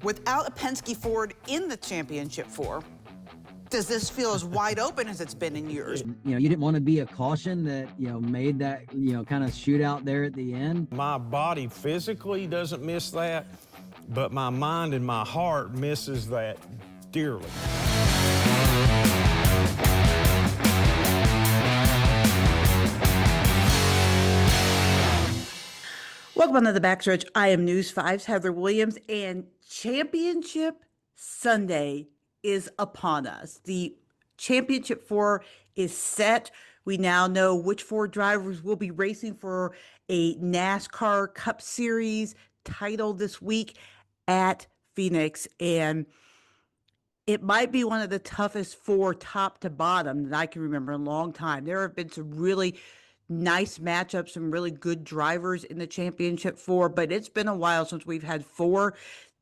Without a Penske Ford in the championship four, does this feel as wide open as it's been in years? You know, you didn't want to be a caution that, made that, kind of shootout there at the end. My body physically doesn't miss that, but my mind and my heart misses that dearly. Welcome on to the Backstretch. I am News 5's Heather Williams, and Championship Sunday is upon us. The Championship 4 is set. We now know which 4 drivers will be racing for a NASCAR Cup Series title this week at Phoenix, and it might be one of the toughest 4 top to bottom that I can remember in a long time. There have been some really nice matchups, some really good drivers in the Championship 4, but it's been a while since we've had 4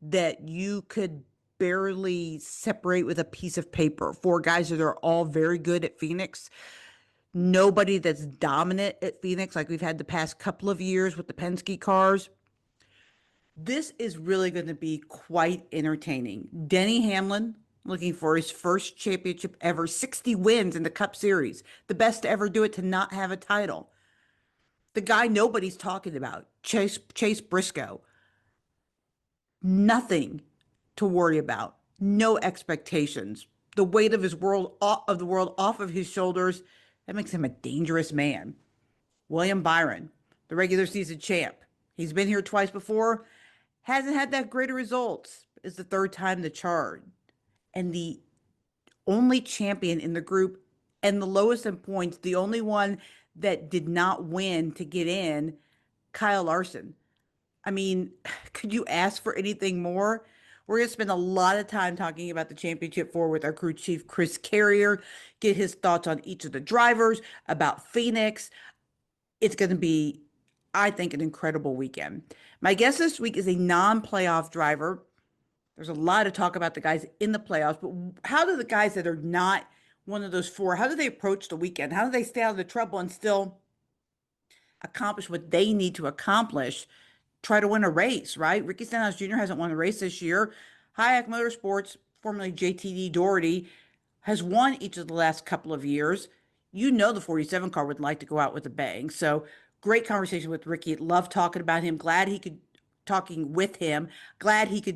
that you could barely separate with a piece of paper. 4 guys that are all very good at Phoenix. Nobody that's dominant at Phoenix like we've had the past couple of years with the Penske cars. This is really going to be quite entertaining. Denny Hamlin looking for his first championship ever, 60 wins in the Cup Series, the best to ever do it to not have a title. The guy nobody's talking about, Chase Briscoe. Nothing to worry about, no expectations. The weight of the world off of his shoulders, that makes him a dangerous man. William Byron, the regular season champ. He's been here twice before, hasn't had that great of results. It's the 3rd time the chart. And the only champion in the group and the lowest in points, the only one that did not win to get in, Kyle Larson. I mean, could you ask for anything more? We're going to spend a lot of time talking about the Championship 4 with our crew chief, Chris Carrier, get his thoughts on each of the drivers, about Phoenix. It's going to be, I think, an incredible weekend. My guest this week is a non-playoff driver. There's a lot of talk about the guys in the playoffs, but how do the guys that are not one of those 4, how do they approach the weekend? How do they stay out of the trouble and still accomplish what they need to accomplish? Try to win a race, right? Ricky Stenhouse Jr. hasn't won a race this year. Hayek Motorsports, formerly JTD Doherty, has won each of the last couple of years. You know the 47 car would like to go out with a bang. So great conversation with Ricky. Love talking about him. Glad he could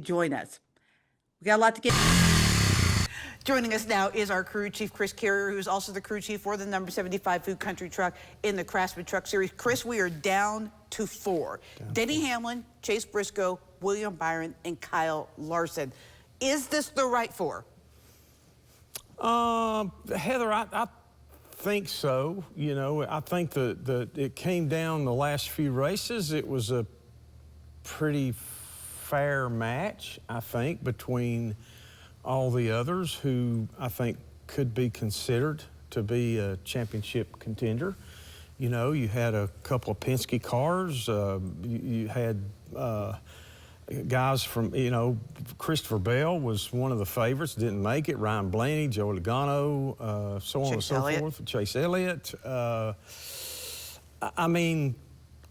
join us. We got a lot to get. Joining us now is our crew chief, Chris Carrier, who's also the crew chief for the number 75 Food Country truck in the Craftsman Truck Series. Chris, we are down to 4. Denny Hamlin, Chase Briscoe, William Byron, and Kyle Larson. Is this the right 4? Heather, I think so. I think it came down the last few races. It was a pretty fair match, I think, between all the others who I think could be considered to be a championship contender. You had a couple of Penske cars. You had guys from, Christopher Bell was one of the favorites, didn't make it. Ryan Blaney, Joe Logano, so on and so forth. Chase Elliott. I mean,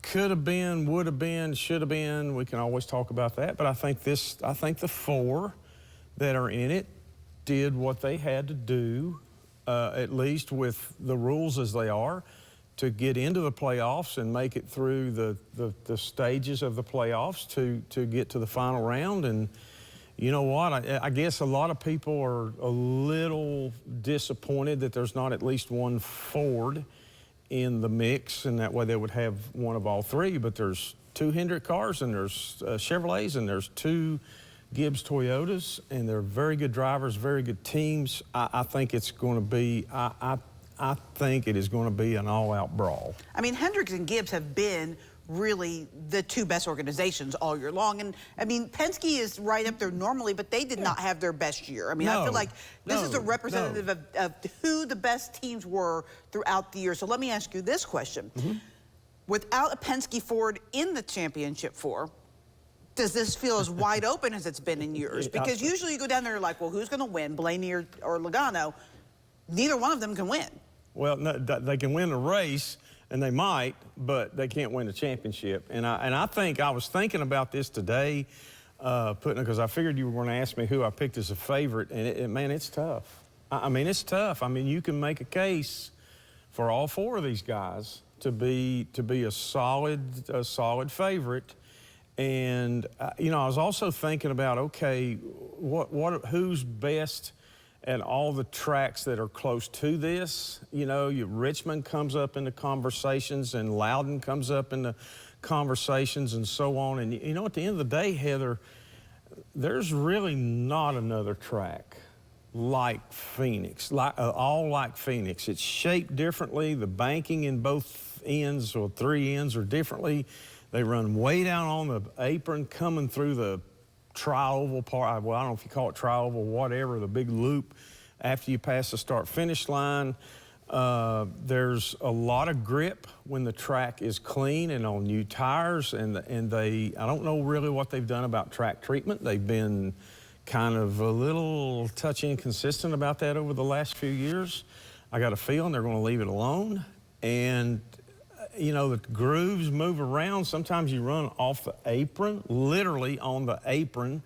could have been, would have been, should have been. We can always talk about that. But I think the 4 that are in it did what they had to do, at least with the rules as they are, to get into the playoffs and make it through the stages of the playoffs to get to the final round. And you know what? I guess a lot of people are a little disappointed that there's not at least one Ford in the mix, and that way they would have one of all 3. But there's 2 Hendrick cars, and there's Chevrolets, and there's 2 Gibbs Toyotas, and they're very good drivers, very good teams. I think it's going to be, I think it is going to be an all-out brawl. I mean, Hendricks and Gibbs have been really the 2 best organizations all year long. And, I mean, Penske is right up there normally, but they did not have their best year. I mean, I feel like this is a representative of who the best teams were throughout the year. So let me ask you this question. Without a Penske Ford in the Championship 4, does this feel as wide open as it's been in years? Because usually you go down there, you're like, well, who's going to win, Blaney or Logano? Neither one of them can win. Well, no, they can win a race, and they might, but they can't win a championship. And I think I was thinking about this today. because I figured you were going to ask me who I picked as a favorite, and man, it's tough. I mean, it's tough. I mean, you can make a case for all four of these guys to be a solid favorite. And you know, I was also thinking about, okay, who's best at all the tracks that are close to this? You know, Richmond comes up in the conversations, and Loudon comes up in the conversations, and so on. And you know, at the end of the day, Heather, there's really not another track like Phoenix, all like Phoenix. It's shaped differently. The banking in both ends, or three ends, are differently. They run way down on the apron, coming through the tri-oval part. Well, I don't know if you call it tri-oval, whatever, the big loop after you pass the start-finish line. There's a lot of grip when the track is clean and on new tires, and I don't know really what they've done about track treatment. They've been kind of a little touchy inconsistent about that over the last few years. I got a feeling they're going to leave it alone. And you know, the grooves move around. Sometimes you run off the apron, literally on the apron,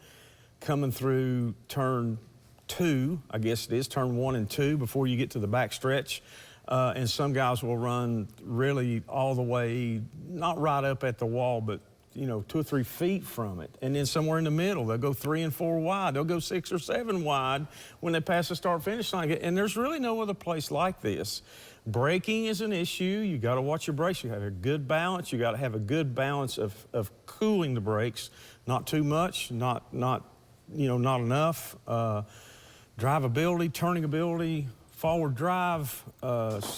coming through turn 2, I guess it is, turn 1 and 2, before you get to the backstretch. And some guys will run really all the way, not right up at the wall, but you know, 2 or 3 feet from it. And then somewhere in the middle, they'll go 3 and 4 wide. They'll go 6 or 7 wide when they pass the start-finish line. And there's really no other place like this. Braking is an issue. You got to watch your brakes. You have a good balance. You got to have a good balance of cooling the brakes. Not too much, not enough. Drivability, turning ability, forward drive,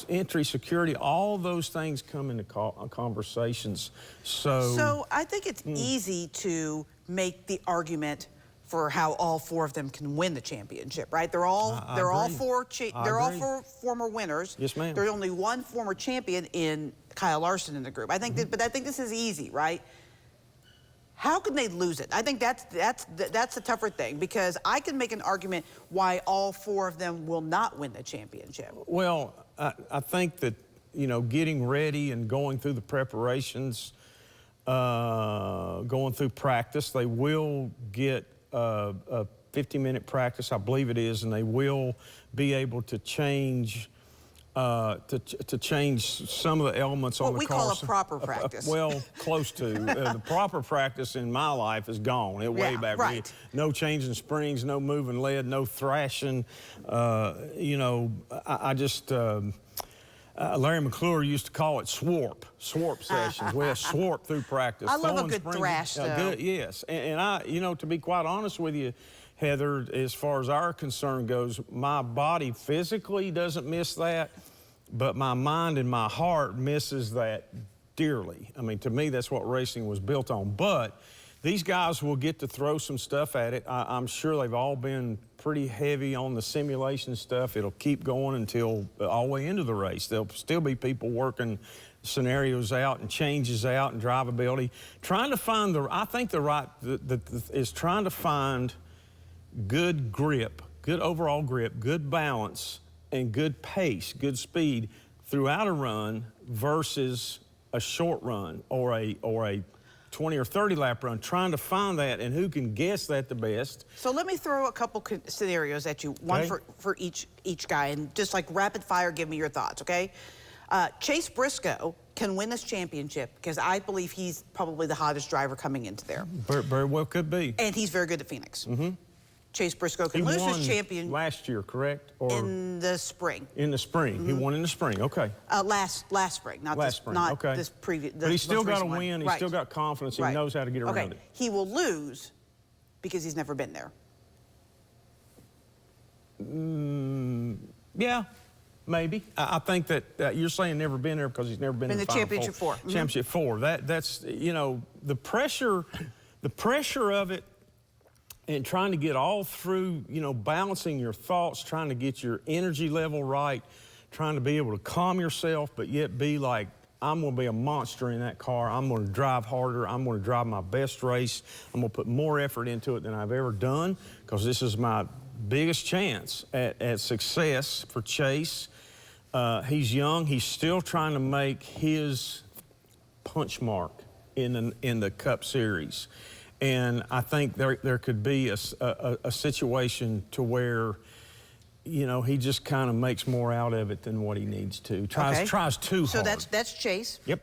entry security, all those things come into conversations. So I think it's easy to make the argument for how all four of them can win the championship, right? They're all four former winners. Yes, ma'am. There's only one former champion in Kyle Larson in the group. I think but I think this is easy, right? How can they lose it? I think that's the tougher thing, because I can make an argument why all four of them will not win the championship. Well, I think that, you know, getting ready and going through the preparations, going through practice, they will get a 50-minute practice, I believe it is, and they will be able to change to change some of the elements on the car. What we call a proper practice. Well, close to. The proper practice in my life is gone. Way back. Right. No changing springs, no moving lead, no thrashing. You know, I just... Larry McClure used to call it swarp sessions. We have swarp through practice. I love a good thrash, though. Good, yes. And I, you know, to be quite honest with you, Heather, as far as our concern goes, my body physically doesn't miss that, but my mind and my heart misses that dearly. I mean, to me, that's what racing was built on. But these guys will get to throw some stuff at it. I'm sure they've all been pretty heavy on the simulation stuff. It'll keep going until all the way into the race. There'll still be people working scenarios out and changes out and drivability. Trying to find is trying to find good grip, good overall grip, good balance, and good pace, good speed throughout a run versus a short run or a 20 or 30 lap run, trying to find that and who can guess that the best. So let me throw a couple scenarios at you, one for each guy, and just like rapid fire, give me your thoughts, okay? Chase Briscoe can win this championship because I believe he's probably the hottest driver coming into there. Very well could be. And he's very good at Phoenix. Chase Briscoe can lose his champion last year, correct? Or in the spring. In the spring, he won in the spring. Okay. Last spring, not last this, spring. not okay. this previous. But he's still got to one. win. He's Right. still got confidence. He Right. knows how to get around it. He will lose because he's never been there. Yeah, maybe. I think that you're saying never been there because he's never been in the Final championship four. Championship 4. That's you know, the pressure of it. And trying to get all through, you know, balancing your thoughts, trying to get your energy level right, trying to be able to calm yourself, but yet be like, I'm going to be a monster in that car. I'm going to drive harder. I'm going to drive my best race. I'm going to put more effort into it than I've ever done because this is my biggest chance at success for Chase. He's young. He's still trying to make his punch mark in the Cup Series. And I think there could be a situation to where, you know, he just kind of makes more out of it than what he needs to. Tries too so hard. that's Chase. Yep.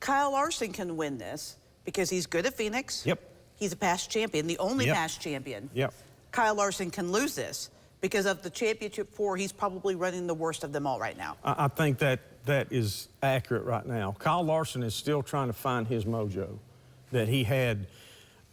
Kyle Larson can win this because he's good at Phoenix. Yep. He's a past champion, the only Yep. past champion. Yep. Kyle Larson can lose this because of the championship 4. He's probably running the worst of them all right now. I think that is accurate right now. Kyle Larson is still trying to find his mojo that he had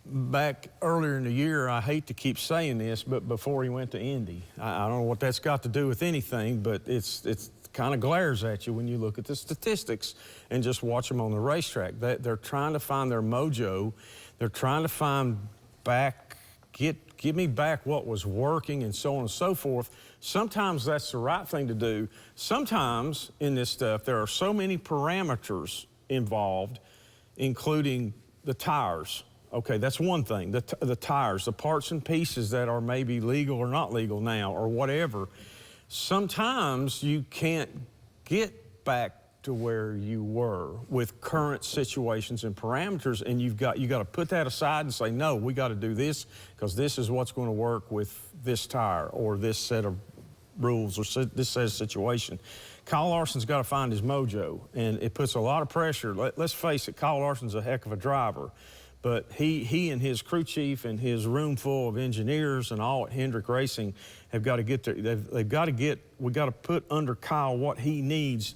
back earlier in the year. I hate to keep saying this, but before he went to Indy. I don't know what that's got to do with anything, but it's kind of glares at you when you look at the statistics and just watch them on the racetrack. They're trying to find their mojo. They're trying to find back, give me back what was working and so on and so forth. Sometimes that's the right thing to do. Sometimes in this stuff, there are so many parameters involved, including the tires. Okay, that's one thing, the tires, the parts and pieces that are maybe legal or not legal now or whatever. Sometimes you can't get back to where you were with current situations and parameters, and you got to put that aside and say, no, we got to do this because this is what's going to work with this tire or this set of rules or this set of situation. Kyle Larson's got to find his mojo, and it puts a lot of pressure. Let's face it, Kyle Larson's a heck of a driver. But he and his crew chief and his room full of engineers and all at Hendrick Racing have got to get there. They've got to get, we got to put under Kyle what he needs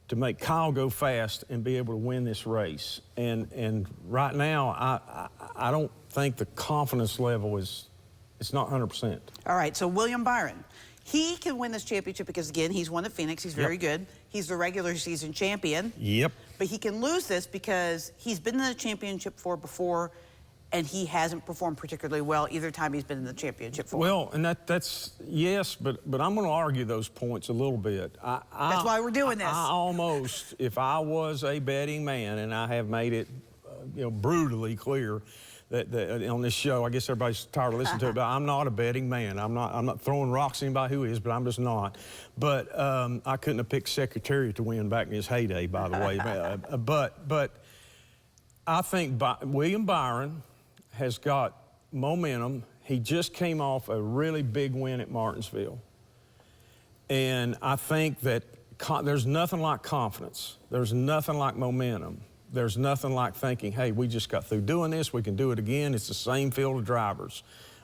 to make Kyle go fast and be able to win this race. And right now, I don't think the confidence level it's not 100%. All right, so William Byron. He can win this championship because, again, he's won at Phoenix. He's very good. He's the regular season champion. Yep. But he can lose this because he's been in the championship 4 before, and he hasn't performed particularly well either time he's been in the championship 4. Well, and that's yes, but I'm going to argue those points a little bit. That's why we're doing this. I almost, if I was a betting man, and I have made it, brutally clear that on this show, I guess everybody's tired of listening to it, but I'm not a betting man. I'm not throwing rocks at anybody who is, but I'm just not. But I couldn't have picked Secretariat to win back in his heyday, by the way. But I think William Byron has got momentum. He just came off a really big win at Martinsville. And I think that there's nothing like confidence. There's nothing like momentum. There's nothing like thinking, hey, we just got through doing this, we can do it again. It's the same field of drivers.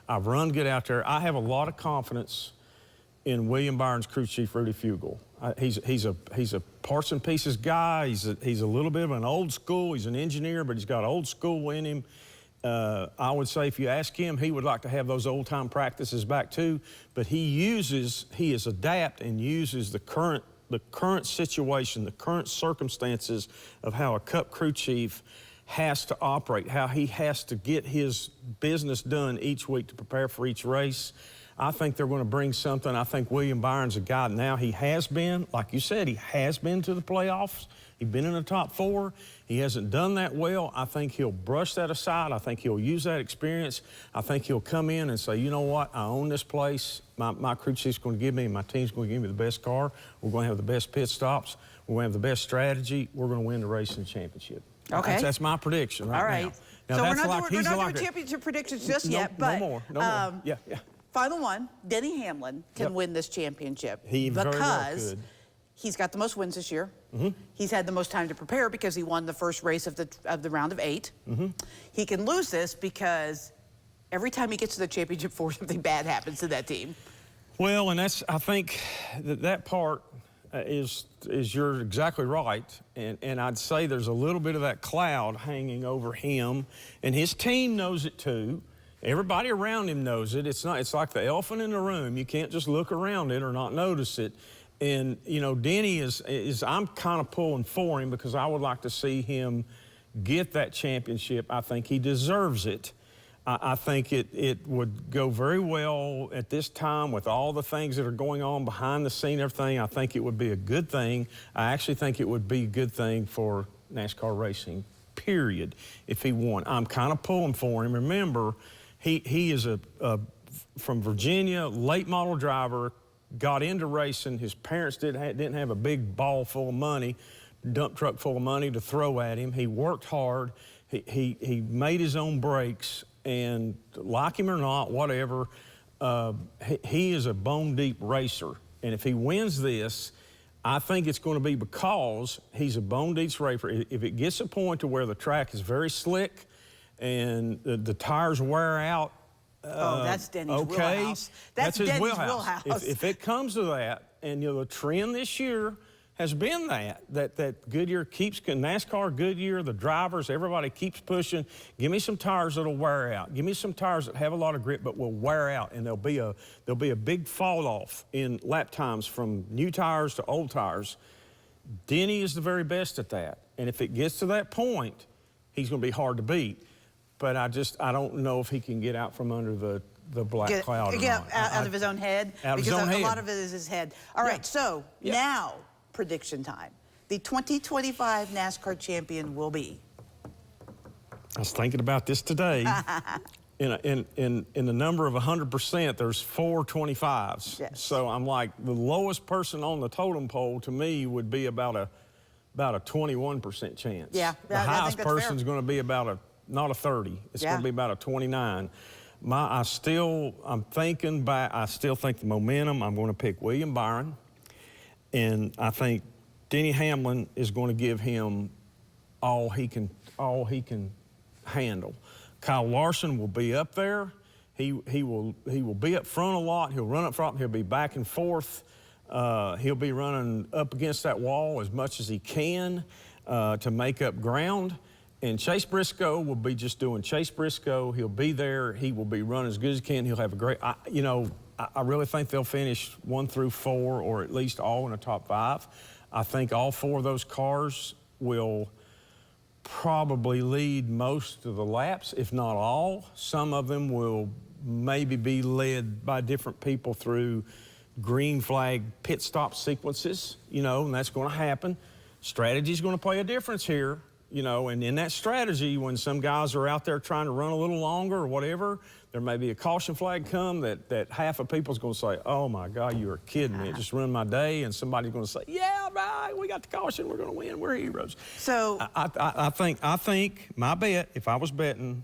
I've run good out there. I have a lot of confidence in William Byron's crew chief, Rudy Fugel. He's a parts and pieces guy. He's a little bit of an old school. He's an engineer, but he's got old school in him. I would say if you ask him, he would like to have those old-time practices back too, but he is adapt and uses the current situation, the current circumstances of how a Cup crew chief has to operate, how he has to get his business done each week to prepare for each race. I think they're going to bring something. I think William Byron's a guy now. He has been, like you said, he has been to the playoffs. He's been in the top 4. He hasn't done that well. I think he'll brush that aside. I think he'll use that experience. I think he'll come in and say, you know what, I own this place. My crew chief's going to give me, my team's going to give me the best car. We're going to have the best pit stops. We're going to have the best strategy. We're going to win the racing championship. Okay. That's my prediction right now. All right. Now So that's we're not doing championship predictions just yet, but no more. Yeah. final one, Denny Hamlin can win this championship He very well because could. He's got the most wins this year. He's had the most time to prepare because he won the first race of the round of 8. He can lose this because every time he gets to the championship 4, something bad happens to that team. Well, and I think that part is you're exactly right, and I'd say there's a little bit of that cloud hanging over him, and his team knows it too. Everybody around him knows it. It's like the elephant in the room. You can't just look around it or not notice it. And Denny is I'm kind of pulling for him because I would like to see him get that championship. I think he deserves it. I think it would go very well at this time with all the things that are going on behind the scene, everything. I think it would be a good thing. I actually think it would be a good thing for NASCAR racing, period, if he won. I'm kind of pulling for him. Remember, he is from Virginia, late model driver, got into racing. His parents didn't have a big ball full of money, dump truck full of money to throw at him. He worked hard. He made his own brakes, and like him or not, whatever, he is a bone-deep racer. And if he wins this, I think it's going to be because he's a bone-deep racer. If it gets to a point to where the track is very slick and the tires wear out, that's Denny's okay, wheelhouse. That's his Denny's wheelhouse. If it comes to that, and the trend this year has been that Goodyear keeps, NASCAR, Goodyear, the drivers, everybody keeps pushing. Give me some tires that'll wear out. Give me some tires that have a lot of grip but will wear out, and there'll be a big fall off in lap times from new tires to old tires. Denny is the very best at that, and if it gets to that point, he's going to be hard to beat. But I don't know if he can get out from under the black cloud or get not. out of his own head? Out of his own head. A lot of it is his head. All right, so now prediction time. The 2025 NASCAR champion will be? I was thinking about this today. In the number of 100%, there's 4 25s. Yes. So I'm like, the lowest person on the totem pole to me would be about a 21% chance. Yeah, the I think highest that's person's fair. going to be about not a 30. It's going to be about a 29. I'm thinking back. I still think the momentum. I'm going to pick William Byron, and I think Denny Hamlin is going to give him all he can handle. Kyle Larson will be up there. He will be up front a lot. He'll run up front. He'll be back and forth. He'll be running up against that wall as much as he can to make up ground. And Chase Briscoe will be just doing Chase Briscoe. He'll be there. He will be running as good as he can. He'll have a great, I really think they'll finish 1 through 4, or at least all in the top 5. I think all 4 of those cars will probably lead most of the laps, if not all. Some of them will maybe be led by different people through green flag pit stop sequences, and that's going to happen. Strategy is going to play a difference here. And in that strategy, when some guys are out there trying to run a little longer or whatever, there may be a caution flag come that half of people's going to say, oh my God, you are kidding me. It just ruined my day. And somebody's going to say, yeah, right, we got the caution. We're going to win. We're heroes. So I think my bet, if I was betting,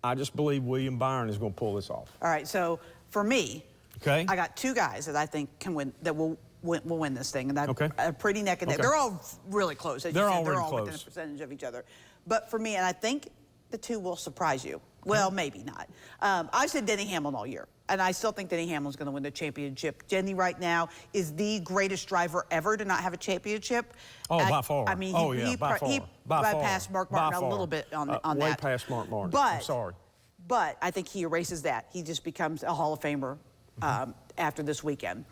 I just believe William Byron is going to pull this off. all right, so for me, Okay? I got 2 guys that I think can win, that will win this thing, and Okay. pretty neck and neck. Okay. They're all really close. As you They're said. all They're really all within close. a percentage of each other. But for me, and I think the 2 will surprise you. Well, maybe not. I said Denny Hamlin all year, and I still think Denny Hamlin's going to win the championship. Denny right now is the greatest driver ever to not have a championship. Oh, by far. I mean, by far. He By far. bypassed Mark By Martin a far. little bit on Way that. past Mark Martin. But, I'm sorry. But I think he erases that. He just becomes a Hall of Famer after this weekend.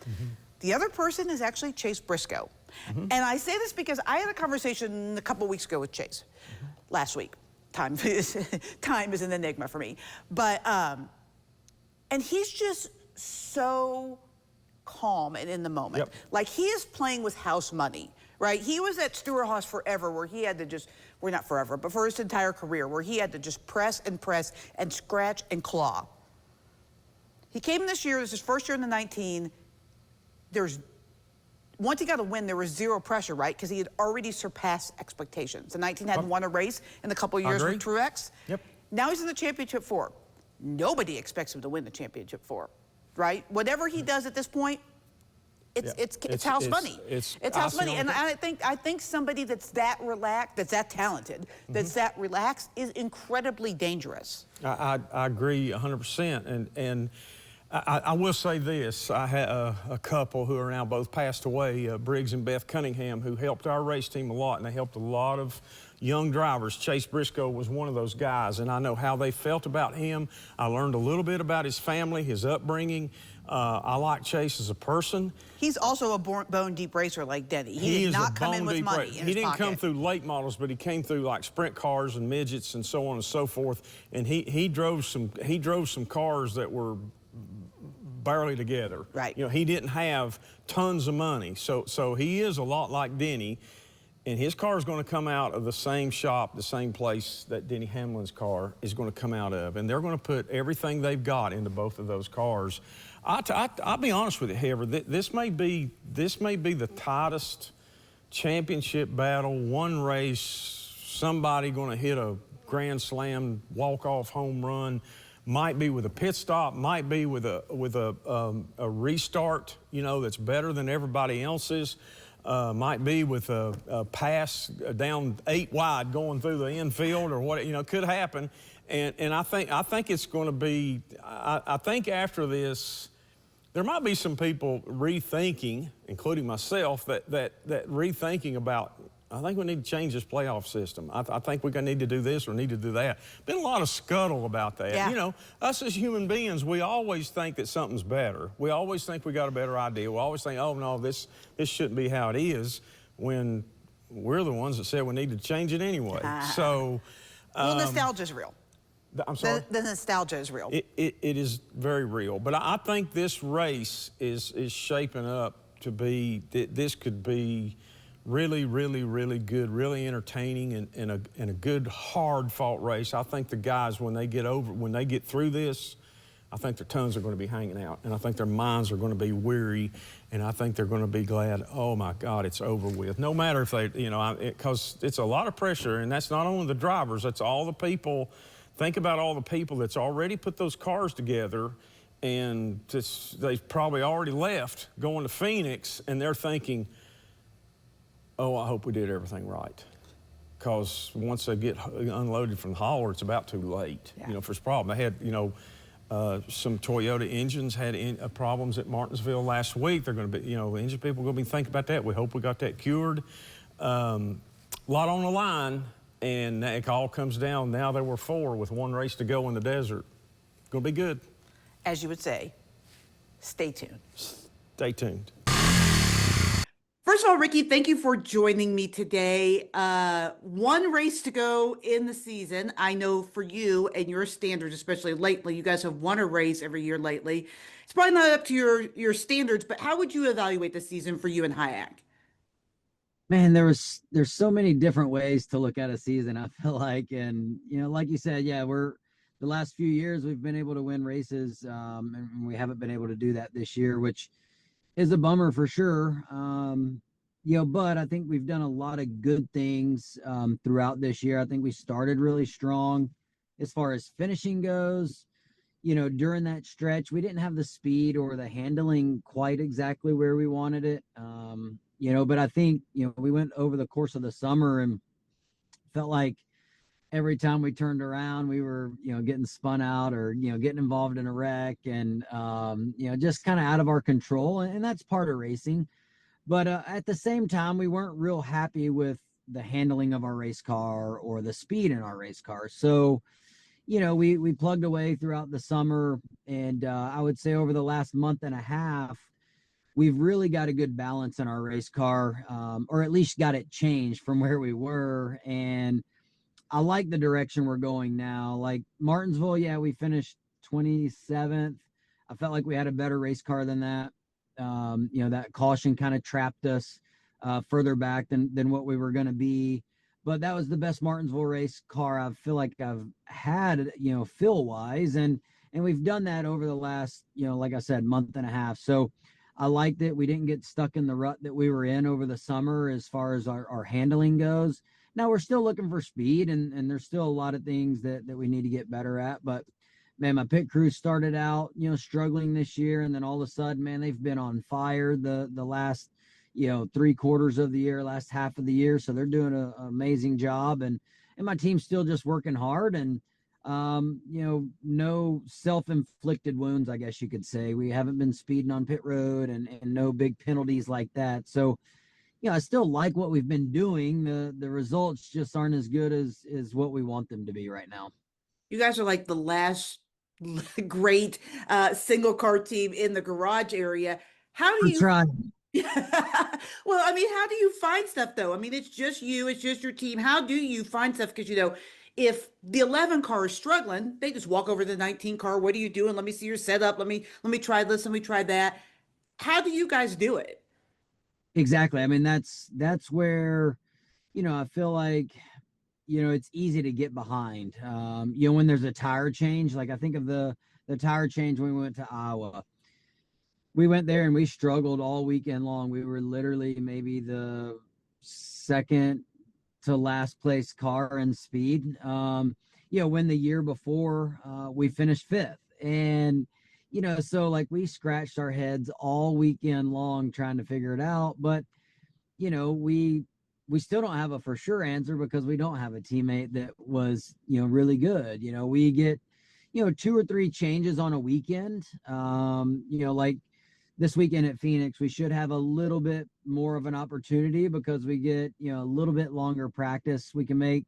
The other person is actually Chase Briscoe. And I say this because I had a conversation a couple weeks ago with Chase last week. Time is an enigma for me. But, and he's just so calm and in the moment. Yep. Like, he is playing with house money, right? He was at Stewart-Haas forever, where he had to just, well, not forever, but for his entire career, where he had to just press and scratch and claw. He came this year, this is his first year in the 19. Once he got a win, there was 0 pressure, right? Because he had already surpassed expectations. The 19 hadn't won a race in a couple of years with Truex. Yep. Now he's in the championship 4. Nobody expects him to win the championship 4, right? Whatever he does at this point, it's house money. It's house money. And I think somebody that's that relaxed, that's that talented, that's that relaxed is incredibly dangerous. I agree 100%. And I will say this. I had a couple who are now both passed away, Briggs and Beth Cunningham, who helped our race team a lot, and they helped a lot of young drivers. Chase Briscoe was one of those guys, and I know how they felt about him. I learned a little bit about his family, his upbringing. I like Chase as a person. He's also a bone-deep racer like Denny. He did not come in with money in his He didn't come pocket. through late models, but he came through like sprint cars and midgets and so on and so forth. And he drove some cars that were barely together. Right. He didn't have tons of money. So he is a lot like Denny. And his car is going to come out of the same shop, the same place that Denny Hamlin's car is going to come out of. And they're going to put everything they've got into both of those cars. I'll be honest with you, however, this may be the tightest championship battle. One race, somebody going to hit a grand slam, walk-off home run, might be with a pit stop, might be with a restart, you know, that's better than everybody else's. Might be with a pass down 8 wide going through the infield or what, you know, could happen. And I think it's going to be, I think after this, there might be some people rethinking, including myself, that rethinking about, I think we need to change this playoff system. I think we're going to need to do this or need to do that. Been a lot of scuttle about that. Yeah. You know, us as human beings, we always think that something's better. We always think we got a better idea. We always think, oh, no, this shouldn't be how it is, when we're the ones that said we need to change it anyway. So, well, nostalgia's real. I'm sorry? The nostalgia is real. It is very real. But I think this race is shaping up to be, this could be really, really, really good, really entertaining, and a good, hard-fought race. I think the guys, when they get through this, I think their tongues are going to be hanging out, and I think their minds are going to be weary, and I think they're going to be glad, oh my God, it's over with. No matter if they, you know, because it's a lot of pressure, and that's not only the drivers, that's all the people. Think about all the people that's already put those cars together, and they've probably already left going to Phoenix, and they're thinking, oh, I hope we did everything right. Because once they get unloaded from the hauler, it's about too late, you know, for this problem. They had, you know, some Toyota engines had problems at Martinsville last week. They're going to be, you know, engine people are going to be thinking about that. We hope we got that cured. A lot on the line. And it all comes down. Now there were 4 with 1 race to go in the desert. Going to be good. As you would say, stay tuned. Stay tuned. First of all, Ricky, thank you for joining me today. 1 race to go in the season. I know for you and your standards, especially lately, you guys have won a race every year lately. It's probably not up to your standards, but how would you evaluate the season for you in HIAC? Man, there's so many different ways to look at a season, I feel like. And, you know, like you said, yeah, the last few years we've been able to win races, and we haven't been able to do that this year, which is a bummer for sure. You know, but I think we've done a lot of good things throughout this year. I think we started really strong as far as finishing goes. You know, during that stretch, we didn't have the speed or the handling quite exactly where we wanted it. You know, but I think, you know, we went over the course of the summer and felt like every time we turned around, we were, you know, getting spun out or, you know, getting involved in a wreck and, you know, just kind of out of our control. And that's part of racing. But at the same time, we weren't real happy with the handling of our race car or the speed in our race car. So, you know, we plugged away throughout the summer. And I would say over the last month and a half, we've really got a good balance in our race car, or at least got it changed from where we were. And I like the direction we're going now. Like Martinsville, yeah, we finished 27th. I felt like we had a better race car than that. You know, that caution kind of trapped us further back than what we were going to be. But that was the best Martinsville race car I feel like I've had, you know, feel-wise. And we've done that over the last, you know, like I said, month and a half. So I liked it. We didn't get stuck in the rut that we were in over the summer as far as our handling goes. Now we're still looking for speed, and there's still a lot of things that we need to get better at. But man, my pit crew started out, you know, struggling this year, and then all of a sudden, man, they've been on fire the last, you know, 3/4 of the year, last half of the year. So they're doing an amazing job, and my team's still just working hard. And you know, no self-inflicted wounds, I guess you could say. We haven't been speeding on pit road and no big penalties like that. So, you know, I still like what we've been doing. The results just aren't as good as what we want them to be right now. You guys are like the last great single car team in the garage area. How do you try? Well, I mean, how do you find stuff though? I mean, it's just you, it's just your team. How do you find stuff? Because, you know, if the 11 car is struggling, they just walk over to the 19 car. What are you doing? Let me see your setup. Let me try this. Let me try that. How do you guys do it? Exactly. I mean, that's where, you know, I feel like, you know, it's easy to get behind. You know, when there's a tire change, like I think of the tire change when we went to Iowa. We went there and we struggled all weekend long. We were literally maybe the second to last place car in speed. When the year before we finished 5th, and so like we scratched our heads all weekend long trying to figure it out, but we still don't have a for sure answer because we don't have a teammate that was really good. We get 2 or 3 changes on a weekend. Like this weekend at Phoenix, we should have a little bit more of an opportunity because we get a little bit longer practice. We can make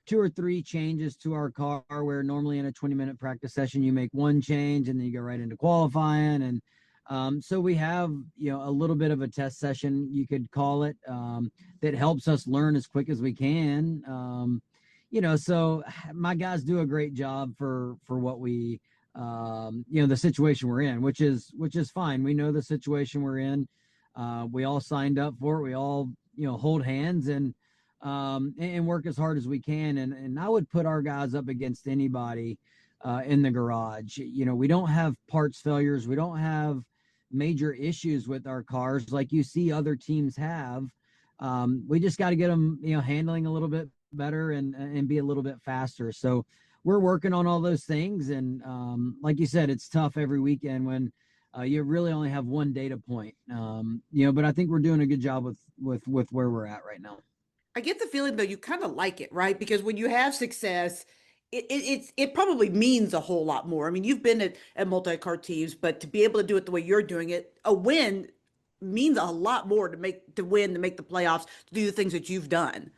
2 or 3 changes to our car, where normally in a 20-minute practice session you make 1 change and then you go right into qualifying. And so we have a little bit of a test session, you could call it, that helps us learn as quick as we can. So my guys do a great job for what we the situation we're in, which is fine. We know the situation we're in. We all signed up for it. We all hold hands and work as hard as we can. And I would put our guys up against anybody in the garage. We don't have parts failures. We don't have major issues with our cars like you see other teams have. We just got to get them, handling a little bit better and be a little bit faster. So we're working on all those things. And like you said, it's tough every weekend when you really only have 1 data point. But I think we're doing a good job with where we're at right now. I get the feeling though you kind of like it, right? Because when you have success, it probably means a whole lot more. I mean, you've been at multi-car teams, but to be able to do it the way you're doing it, a win means a lot more to make the playoffs, to do the things that you've done.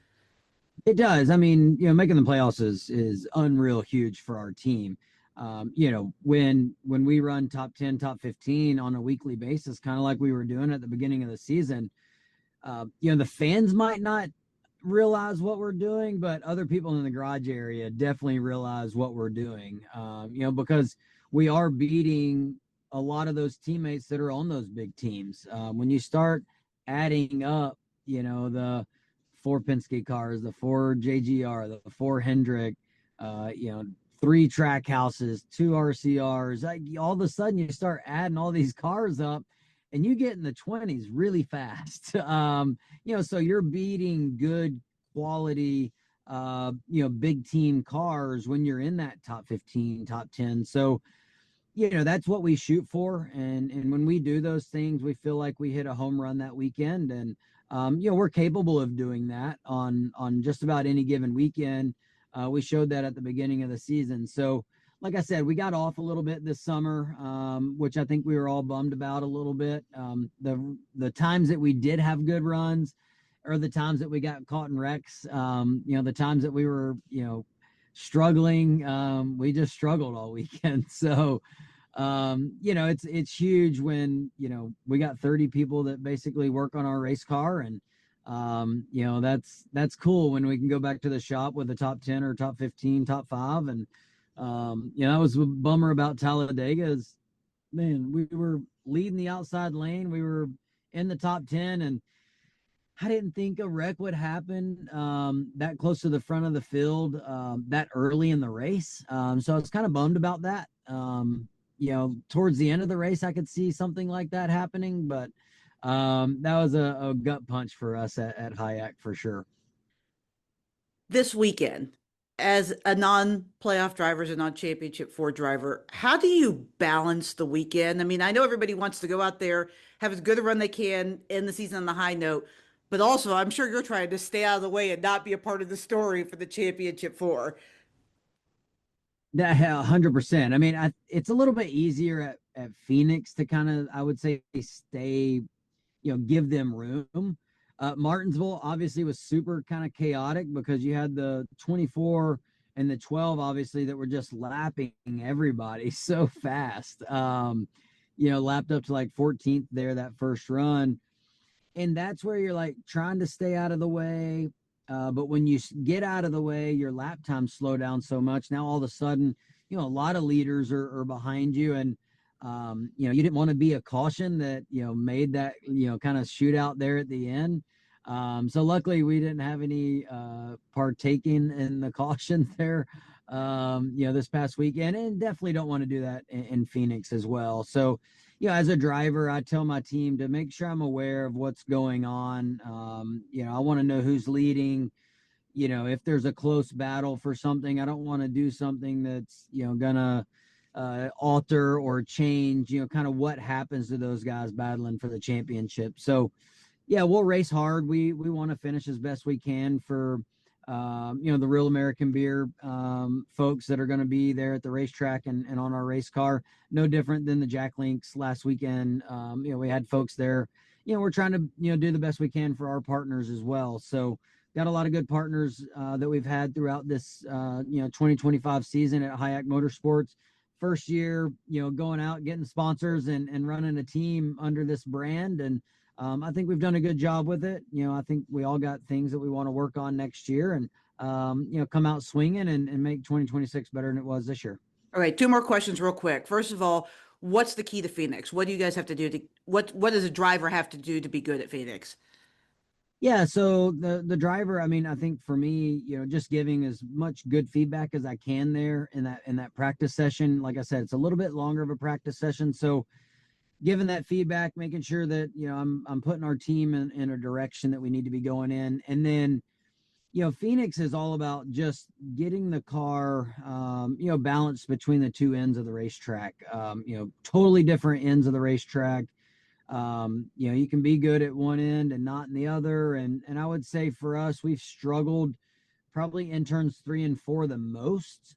It does. I mean, making the playoffs is unreal huge for our team. When we run top 10, top 15 on a weekly basis, kind of like we were doing at the beginning of the season, the fans might not realize what we're doing, but other people in the garage area definitely realize what we're doing. Because we are beating a lot of those teammates that are on those big teams. When you start adding up, the 4 Penske cars, the 4 JGR, the 4 Hendrick, 3 track houses, 2 RCRs, like all of a sudden you start adding all these cars up and you get in the 20s really fast. So you're beating good quality, big team cars when you're in that top 15, top 10. So, that's what we shoot for. And when we do those things, we feel like we hit a home run that weekend. And, we're capable of doing that on just about any given weekend. We showed that at the beginning of the season. So, like I said, we got off a little bit this summer, which I think we were all bummed about a little bit. The times that we did have good runs, or the times that we got caught in wrecks, the times that we were, struggling, we just struggled all weekend. So, it's huge when, we got 30 people that basically work on our race car. And, that's cool when we can go back to the shop with a top 10 or top 15, top 5. And, that was a bummer about Talladega is, man, we were leading the outside lane. We were in the top 10, and I didn't think a wreck would happen that close to the front of the field that early in the race. So I was kind of bummed about that. Towards the end of the race, I could see something like that happening, but that was a gut punch for us at Hayek for sure. This weekend, as a non-playoff driver, as a non-championship 4 driver, how do you balance the weekend? I mean, I know everybody wants to go out there, have as good a run they can, end the season on the high note, but also I'm sure you're trying to stay out of the way and not be a part of the story for the championship 4. That 100%. I mean, it's a little bit easier at Phoenix to kind of, I would say, stay, give them room. Martinsville obviously was super kind of chaotic because you had the 24 and the 12 obviously that were just lapping everybody so fast. Lapped up to like 14th there that first run, and that's where you're like trying to stay out of the way. But when you get out of the way, your lap times slow down so much. Now all of a sudden, a lot of leaders are behind you, and you didn't want to be a caution that made that kind of shootout there at the end. So luckily we didn't have any partaking in the caution there this past weekend, and definitely don't want to do that in Phoenix as well. So as a driver, I tell my team to make sure I'm aware of what's going on. I want to know who's leading, if there's a close battle for something, I don't want to do something that's, gonna alter or change, kind of what happens to those guys battling for the championship. So yeah, we'll race hard. We want to finish as best we can for the Real American Beer folks that are going to be there at the racetrack and on our race car. No different than the Jack Links last weekend. We had folks there. We're trying to do the best we can for our partners as well. So got a lot of good partners that we've had throughout this 2025 season at Hayek Motorsports. First year, going out getting sponsors and running a team under this brand, and I think we've done a good job with it. I think we all got things that we want to work on next year and, come out swinging and make 2026 better than it was this year. All right, two more questions real quick. First of all, what's the key to Phoenix? What do you guys have to do what does a driver have to do to be good at Phoenix? Yeah, so the driver, I mean, I think for me, just giving as much good feedback as I can there in that practice session. Like I said, it's a little bit longer of a practice session, so giving that feedback, making sure that I'm putting our team in a direction that we need to be going in, and then Phoenix is all about just getting the car balanced between the two ends of the racetrack. Totally different ends of the racetrack. You can be good at one end and not in the other, and I would say for us, we've struggled probably in turns 3 and 4 the most.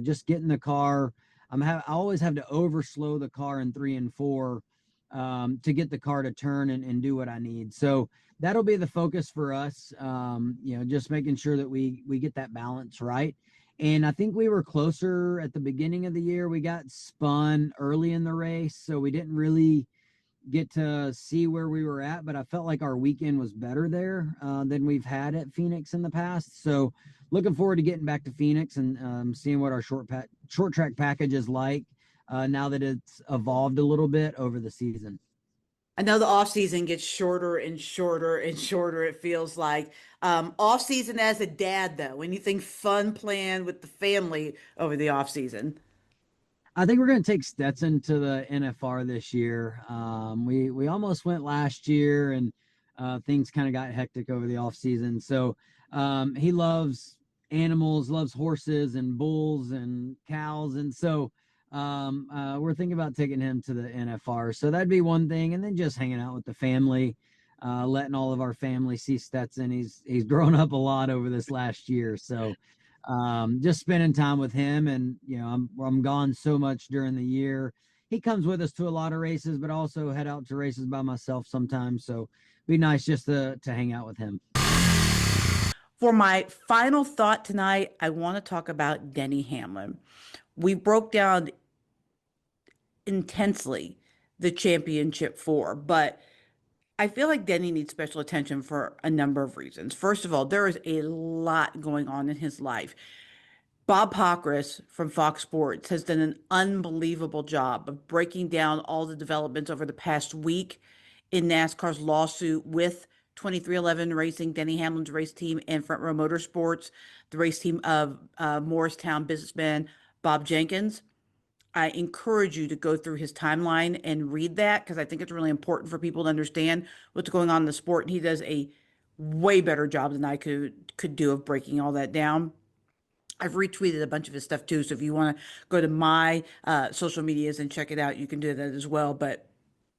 Just getting the car. I always have to over slow the car in 3 and 4 to get the car to turn and do what I need. So that'll be the focus for us. Just making sure that we get that balance right. And I think we were closer at the beginning of the year. We got spun early in the race, so we didn't really get to see where we were at, but I felt like our weekend was better there than we've had at Phoenix in the past. So looking forward to getting back to Phoenix and seeing what our short track package is like now that it's evolved a little bit over the season. I know the off season gets shorter and shorter and shorter. It feels like off season as a dad, though. Anything fun planned with the family over the off season? I think we're going to take Stetson to the NFR this year. We almost went last year, and things kind of got hectic over the off season. So he loves animals, loves horses and bulls and cows, and so we're thinking about taking him to the NFR. So that'd be one thing, and then just hanging out with the family, letting all of our family see Stetson. He's grown up a lot over this last year, so. Just spending time with him, and I'm gone so much during the year. He comes with us to a lot of races, but also head out to races by myself sometimes. So it'd be nice just to hang out with him. For my final thought tonight, I want to talk about Denny Hamlin. We broke down intensely the championship 4, but I feel like Denny needs special attention for a number of reasons. First of all, there is a lot going on in his life. Bob Pockris from Fox Sports has done an unbelievable job of breaking down all the developments over the past week in NASCAR's lawsuit with 2311 Racing, Denny Hamlin's race team, and Front Row Motorsports, the race team of Morristown businessman Bob Jenkins. I encourage you to go through his timeline and read that, because I think it's really important for people to understand what's going on in the sport. And he does a way better job than I could do of breaking all that down. I've retweeted a bunch of his stuff too. So if you want to go to my social medias and check it out, you can do that as well. But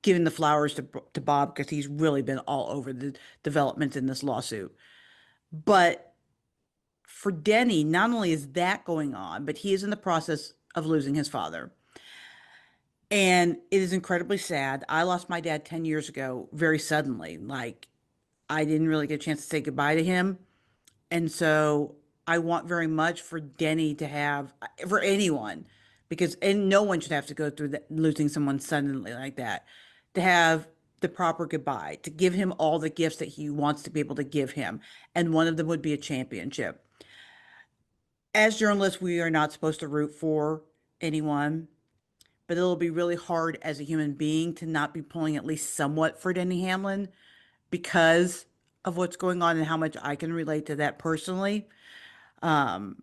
giving the flowers to Bob, because he's really been all over the developments in this lawsuit. But for Denny, not only is that going on, but he is in the process of losing his father. And it is incredibly sad. I lost my dad 10 years ago very suddenly. Like, I didn't really get a chance to say goodbye to him. And so I want very much for Denny to have, for anyone, and no one should have to go through losing someone suddenly like that, to have the proper goodbye, to give him all the gifts that he wants to be able to give him. And one of them would be a championship. As journalists, we are not supposed to root for anyone, but it'll be really hard as a human being to not be pulling at least somewhat for Denny Hamlin because of what's going on and how much I can relate to that personally. When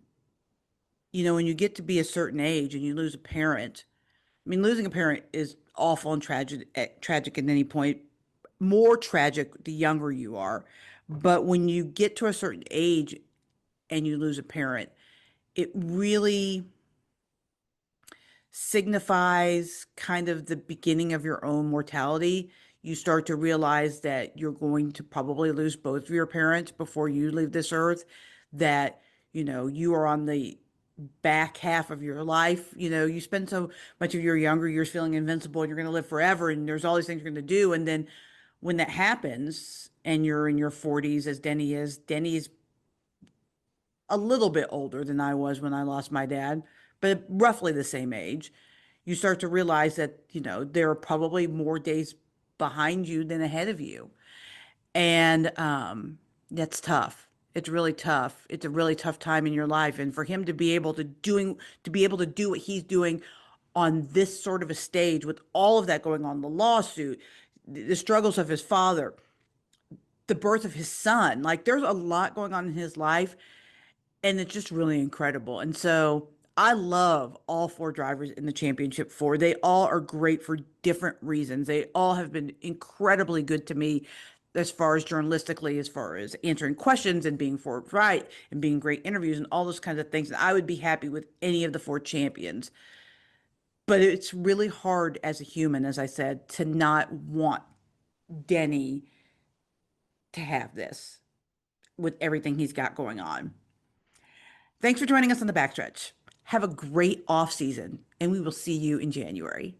you get to be a certain age and you lose a parent, I mean, losing a parent is awful and tragic at any point, more tragic the younger you are. But when you get to a certain age and you lose a parent, it really signifies kind of the beginning of your own mortality. You start to realize that you're going to probably lose both of your parents before you leave this earth, that, you are on the back half of your life. You spend so much of your younger years feeling invincible and you're going to live forever and there's all these things you're going to do. And then when that happens and you're in your 40s, as Denny is a little bit older than I was when I lost my dad, but roughly the same age. You start to realize that, there are probably more days behind you than ahead of you. And that's tough. It's really tough. It's a really tough time in your life. And for him to be able to do what he's doing on this sort of a stage with all of that going on, the lawsuit, the struggles of his father, the birth of his son, like there's a lot going on in his life, and it's just really incredible. And so I love all four drivers in the championship four. They all are great for different reasons. They all have been incredibly good to me as far as journalistically, as far as answering questions and being forthright and being great interviews and all those kinds of things. And I would be happy with any of the four champions. But it's really hard as a human, as I said, to not want Denny to have this with everything he's got going on. Thanks for joining us on the Backstretch. Have a great off season, and we will see you in January.